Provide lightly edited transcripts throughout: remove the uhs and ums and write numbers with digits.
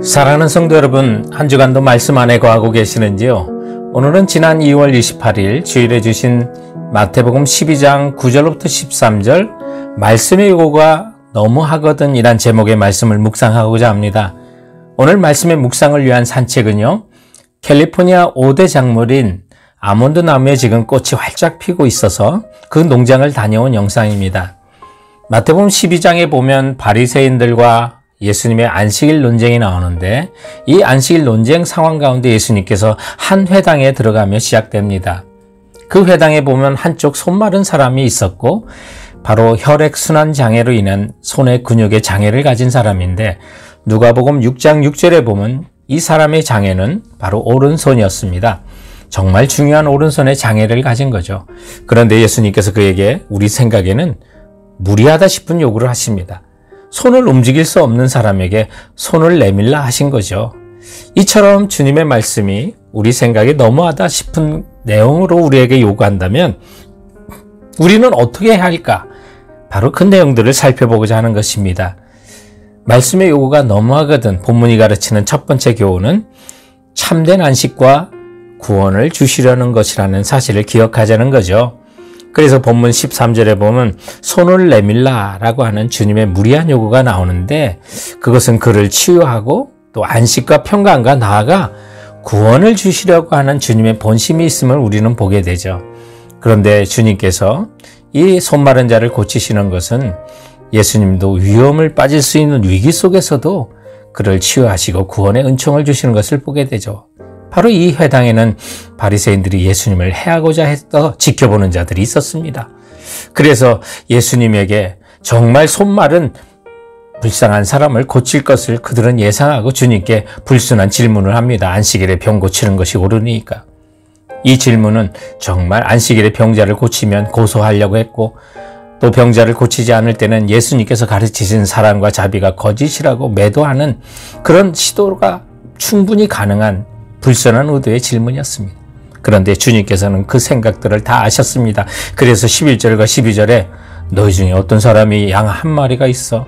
사랑하는 성도 여러분, 한 주간도 말씀 안에 거하고 계시는지요? 오늘은 지난 2월 28일 주일에 주신 마태복음 12장 9절부터 13절 말씀의 요구가 너무하거든 이란 제목의 말씀을 묵상하고자 합니다. 오늘 말씀의 묵상을 위한 산책은요, 캘리포니아 5대 작물인 아몬드 나무에 지금 꽃이 활짝 피고 있어서 그 농장을 다녀온 영상입니다. 마태복음 12장에 보면 바리새인들과 예수님의 안식일 논쟁이 나오는데, 이 안식일 논쟁 상황 가운데 예수님께서 한 회당에 들어가며 시작됩니다. 그 회당에 보면 한쪽 손 마른 사람이 있었고, 바로 혈액순환 장애로 인한 손의 근육의 장애를 가진 사람인데, 누가복음 6장 6절에 보면 이 사람의 장애는 바로 오른손이었습니다. 정말 중요한 오른손의 장애를 가진 거죠. 그런데 예수님께서 그에게 우리 생각에는 무리하다 싶은 요구를 하십니다. 손을 움직일 수 없는 사람에게 손을 내밀라 하신 거죠. 이처럼 주님의 말씀이 우리 생각에 너무하다 싶은 내용으로 우리에게 요구한다면 우리는 어떻게 해야 할까? 바로 그 내용들을 살펴보고자 하는 것입니다. 말씀의 요구가 너무하거든 본문이 가르치는 첫 번째 교훈은 참된 안식과 구원을 주시려는 것이라는 사실을 기억하자는 거죠. 그래서 본문 13절에 보면 손을 내밀라 라고 하는 주님의 무리한 요구가 나오는데, 그것은 그를 치유하고 또 안식과 평강과 나아가 구원을 주시려고 하는 주님의 본심이 있음을 우리는 보게 되죠. 그런데 주님께서 이 손 마른 자를 고치시는 것은 예수님도 위험을 빠질 수 있는 위기 속에서도 그를 치유하시고 구원의 은총을 주시는 것을 보게 되죠. 바로 이 회당에는 바리새인들이 예수님을 해하고자 해서 지켜보는 자들이 있었습니다. 그래서 예수님에게 정말 손 마른 불쌍한 사람을 고칠 것을 그들은 예상하고 주님께 불순한 질문을 합니다. 안식일에 병 고치는 것이 옳으니까. 이 질문은 정말 안식일에 병자를 고치면 고소하려고 했고, 또 병자를 고치지 않을 때는 예수님께서 가르치신 사랑과 자비가 거짓이라고 매도하는 그런 시도가 충분히 가능한 불순한 의도의 질문이었습니다. 그런데 주님께서는 그 생각들을 다 아셨습니다. 그래서 11절과 12절에 너희 중에 어떤 사람이 양 한 마리가 있어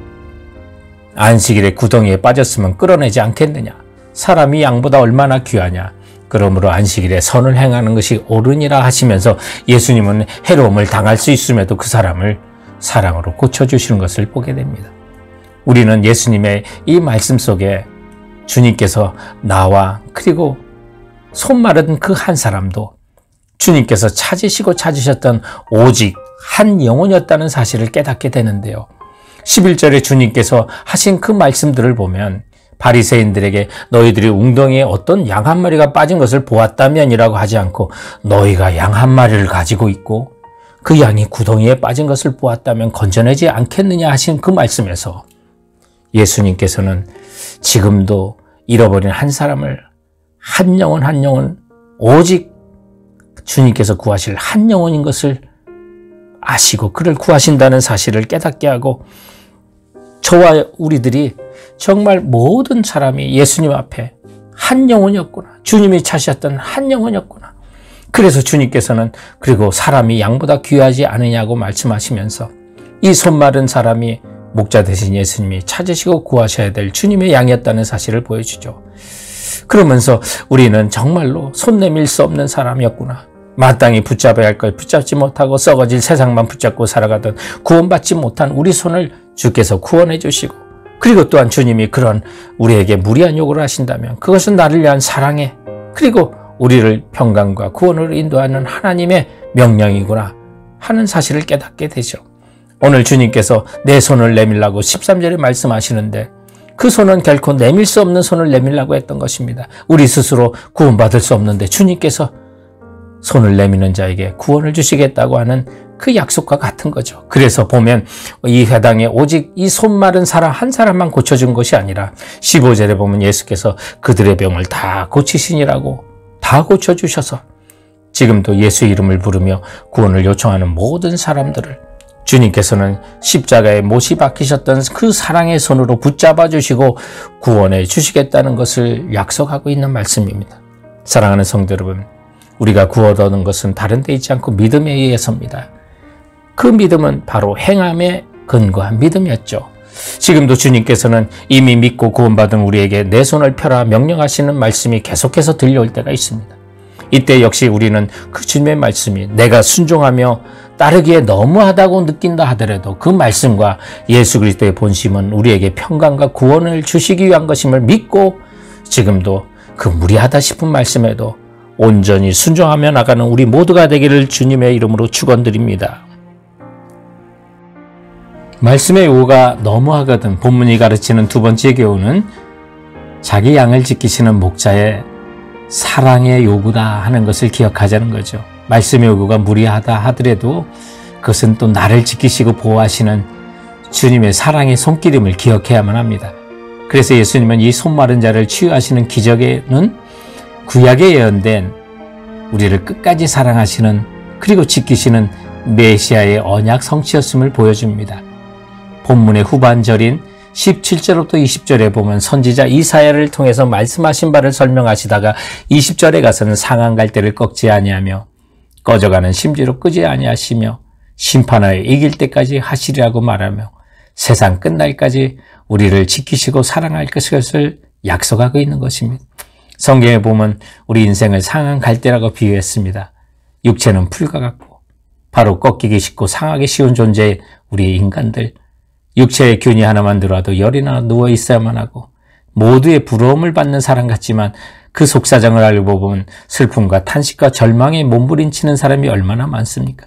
안식일에 구덩이에 빠졌으면 끌어내지 않겠느냐? 사람이 양보다 얼마나 귀하냐? 그러므로 안식일에 선을 행하는 것이 옳으니라 하시면서 예수님은 해로움을 당할 수 있음에도 그 사람을 사랑으로 고쳐주시는 것을 보게 됩니다. 우리는 예수님의 이 말씀 속에 주님께서 나와 그리고 손 마른 그 한 사람도 주님께서 찾으시고 찾으셨던 오직 한 영혼이었다는 사실을 깨닫게 되는데요. 11절에 주님께서 하신 그 말씀들을 보면 바리새인들에게 너희들이 웅덩이에 어떤 양 한 마리가 빠진 것을 보았다면이라고 하지 않고 너희가 양 한 마리를 가지고 있고 그 양이 구덩이에 빠진 것을 보았다면 건져내지 않겠느냐 하신 그 말씀에서 예수님께서는 지금도 잃어버린 한 사람을 한 영혼 오직 주님께서 구하실 한 영혼인 것을 아시고 그를 구하신다는 사실을 깨닫게 하고, 저와 우리들이 정말 모든 사람이 예수님 앞에 한 영혼이었구나, 주님이 찾으셨던 한 영혼이었구나. 그래서 주님께서는 그리고 사람이 양보다 귀하지 않으냐고 말씀하시면서 이 손 마른 사람이 목자 되신 예수님이 찾으시고 구하셔야 될 주님의 양이었다는 사실을 보여주죠. 그러면서 우리는 정말로 손 내밀 수 없는 사람이었구나. 마땅히 붙잡아야 할 걸 붙잡지 못하고 썩어질 세상만 붙잡고 살아가던 구원받지 못한 우리 손을 주께서 구원해 주시고, 그리고 또한 주님이 그런 우리에게 무리한 요구를 하신다면 그것은 나를 위한 사랑에 그리고 우리를 평강과 구원으로 인도하는 하나님의 명령이구나 하는 사실을 깨닫게 되죠. 오늘 주님께서 내 손을 내밀라고 13절에 말씀하시는데, 그 손은 결코 내밀 수 없는 손을 내밀라고 했던 것입니다. 우리 스스로 구원받을 수 없는데 주님께서 손을 내미는 자에게 구원을 주시겠다고 하는 그 약속과 같은 거죠. 그래서 보면 이 회당에 오직 이 손 마른 사람 한 사람만 고쳐준 것이 아니라 15절에 보면 예수께서 그들의 병을 다 고치시니라고 다 고쳐주셔서 지금도 예수의 이름을 부르며 구원을 요청하는 모든 사람들을 주님께서는 십자가에 못이 박히셨던 그 사랑의 손으로 붙잡아 주시고 구원해 주시겠다는 것을 약속하고 있는 말씀입니다. 사랑하는 성도 여러분, 우리가 구원 얻는 것은 다른 데 있지 않고 믿음에 의해서입니다. 그 믿음은 바로 행함에 근거한 믿음이었죠. 지금도 주님께서는 이미 믿고 구원받은 우리에게 내 손을 펴라 명령하시는 말씀이 계속해서 들려올 때가 있습니다. 이때 역시 우리는 그 주님의 말씀이 내가 순종하며 따르기에 너무하다고 느낀다 하더라도 그 말씀과 예수 그리스도의 본심은 우리에게 평강과 구원을 주시기 위한 것임을 믿고 지금도 그 무리하다 싶은 말씀에도 온전히 순종하며 나가는 우리 모두가 되기를 주님의 이름으로 축원드립니다. 말씀의 요구가 너무하거든 본문이 가르치는 두 번째 교훈은 자기 양을 지키시는 목자의 사랑의 요구다 하는 것을 기억하자는 거죠. 말씀의 요구가 무리하다 하더라도 그것은 또 나를 지키시고 보호하시는 주님의 사랑의 손길임을 기억해야만 합니다. 그래서 예수님은 이 손마른 자를 치유하시는 기적에는 구약에 예언된 우리를 끝까지 사랑하시는 그리고 지키시는 메시아의 언약 성취였음을 보여줍니다. 본문의 후반절인 17절부터 20절에 보면 선지자 이사야를 통해서 말씀하신 바를 설명하시다가 20절에 가서는 상한 갈대를 꺾지 아니하며 꺼져가는 심지로 끄지 아니하시며 심판하여 이길 때까지 하시리라고 말하며 세상 끝날까지 우리를 지키시고 사랑할 것을 약속하고 있는 것입니다. 성경에 보면 우리 인생을 상한 갈대라고 비유했습니다. 육체는 풀과 같고 바로 꺾이기 쉽고 상하기 쉬운 존재의 우리 인간들, 육체의 균이 하나만 들어와도 열이나 누워 있어야만 하고 모두의 부러움을 받는 사람 같지만 그 속사정을 알고 보면 슬픔과 탄식과 절망에 몸부림치는 사람이 얼마나 많습니까?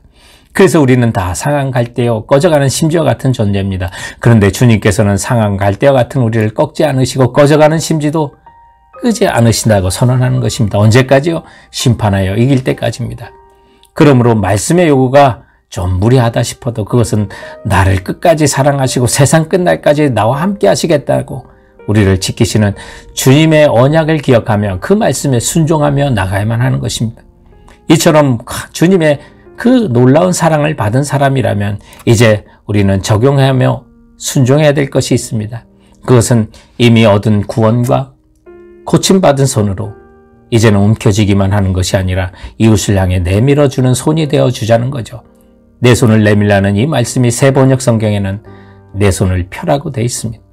그래서 우리는 다 상한 갈대요 꺼져가는 심지와 같은 존재입니다. 그런데 주님께서는 상한 갈대와 같은 우리를 꺾지 않으시고 꺼져가는 심지도 끄지 않으신다고 선언하는 것입니다. 언제까지요? 심판하여 이길 때까지입니다. 그러므로 말씀의 요구가 좀 무리하다 싶어도 그것은 나를 끝까지 사랑하시고 세상 끝날까지 나와 함께 하시겠다고 우리를 지키시는 주님의 언약을 기억하며 그 말씀에 순종하며 나가야만 하는 것입니다. 이처럼 주님의 그 놀라운 사랑을 받은 사람이라면 이제 우리는 적용하며 순종해야 될 것이 있습니다. 그것은 이미 얻은 구원과 고침받은 손으로 이제는 움켜쥐기만 하는 것이 아니라 이웃을 향해 내밀어주는 손이 되어주자는 거죠. 내 손을 내밀라는 이 말씀이 새 번역 성경에는 내 손을 펴라고 되어 있습니다.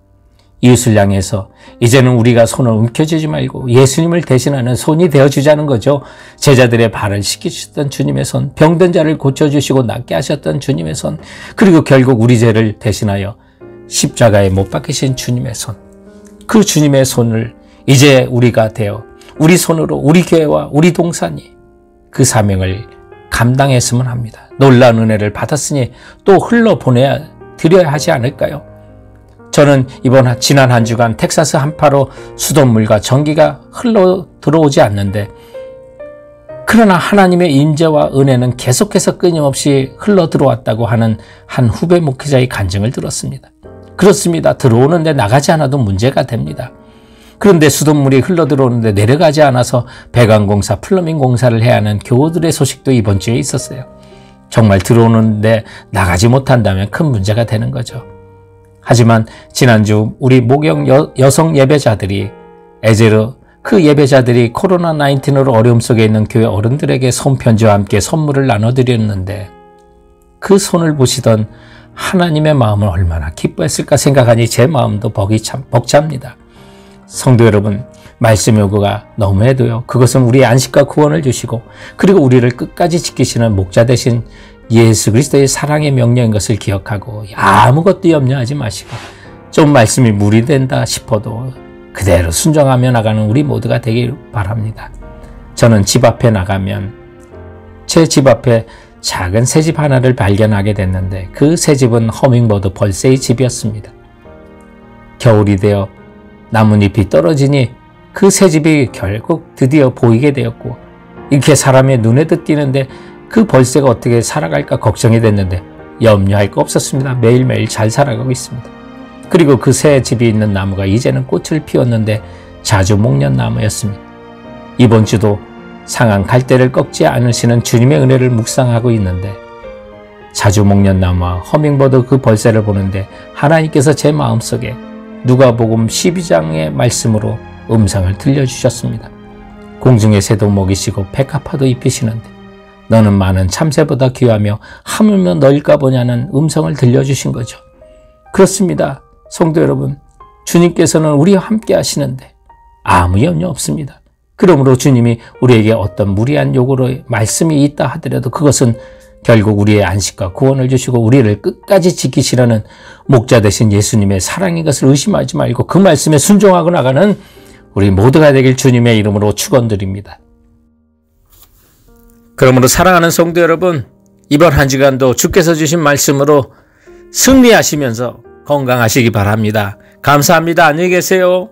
이웃을 향해서 이제는 우리가 손을 움켜쥐지 말고 예수님을 대신하는 손이 되어주자는 거죠. 제자들의 발을 씻기셨던 주님의 손, 병든 자를 고쳐주시고 낫게 하셨던 주님의 손, 그리고 결국 우리 죄를 대신하여 십자가에 못 박히신 주님의 손, 그 주님의 손을 이제 우리가 되어 우리 손으로 우리 교회와 우리 동산이 그 사명을 감당했으면 합니다. 놀라운 은혜를 받았으니 또 흘러보내야 드려야 하지 않을까요? 저는 지난 한 주간 텍사스 한파로 수돗물과 전기가 흘러 들어오지 않는데 그러나 하나님의 임재와 은혜는 계속해서 끊임없이 흘러 들어왔다고 하는 한 후배 목회자의 간증을 들었습니다. 그렇습니다. 들어오는데 나가지 않아도 문제가 됩니다. 그런데 수돗물이 흘러들어오는데 내려가지 않아서 배관공사, 플러밍 공사를 해야 하는 교우들의 소식도 이번 주에 있었어요. 정말 들어오는데 나가지 못한다면 큰 문제가 되는 거죠. 하지만 지난주 우리 목욕 여성 예배자들이 그 예배자들이 코로나19으로 어려움 속에 있는 교회 어른들에게 손편지와 함께 선물을 나눠드렸는데 그 손을 보시던 하나님의 마음을 얼마나 기뻐했을까 생각하니 제 마음도 벅찹니다. 성도 여러분, 말씀 요구가 너무해도요. 그것은 우리의 안식과 구원을 주시고 그리고 우리를 끝까지 지키시는 목자 되신 예수 그리스도의 사랑의 명령인 것을 기억하고 아무것도 염려하지 마시고 좀 말씀이 무리된다 싶어도 그대로 순종하며 나가는 우리 모두가 되길 바랍니다. 저는 집 앞에 나가면 제 집 앞에 작은 새집 하나를 발견하게 됐는데 그 새집은 허밍버드 벌새의 집이었습니다. 겨울이 되어 나뭇잎이 떨어지니 그 새집이 결국 드디어 보이게 되었고 이렇게 사람의 눈에도 띄는데 그 벌새가 어떻게 살아갈까 걱정이 됐는데 염려할 거 없었습니다. 매일매일 잘 살아가고 있습니다. 그리고 그 새 집이 있는 나무가 이제는 꽃을 피웠는데 자주목련나무였습니다. 이번 주도 상한 갈대를 꺾지 않으시는 주님의 은혜를 묵상하고 있는데 자주목련나무와 허밍버드 그 벌새를 보는데 하나님께서 제 마음속에 누가복음 12장의 말씀으로 음성을 들려주셨습니다. 공중의 새도 먹이시고 백합화도 입히시는데 너는 많은 참새보다 귀하며 하물며 너일까 보냐는 음성을 들려주신 거죠. 그렇습니다. 성도 여러분, 주님께서는 우리와 함께 하시는데 아무 염려 없습니다. 그러므로 주님이 우리에게 어떤 무리한 요구로 말씀이 있다 하더라도 그것은 결국 우리의 안식과 구원을 주시고 우리를 끝까지 지키시려는 목자 되신 예수님의 사랑인 것을 의심하지 말고 그 말씀에 순종하고 나가는 우리 모두가 되길 주님의 이름으로 축원드립니다. 그러므로 사랑하는 성도 여러분, 이번 한 주간도 주께서 주신 말씀으로 승리하시면서 건강하시기 바랍니다. 감사합니다. 안녕히 계세요.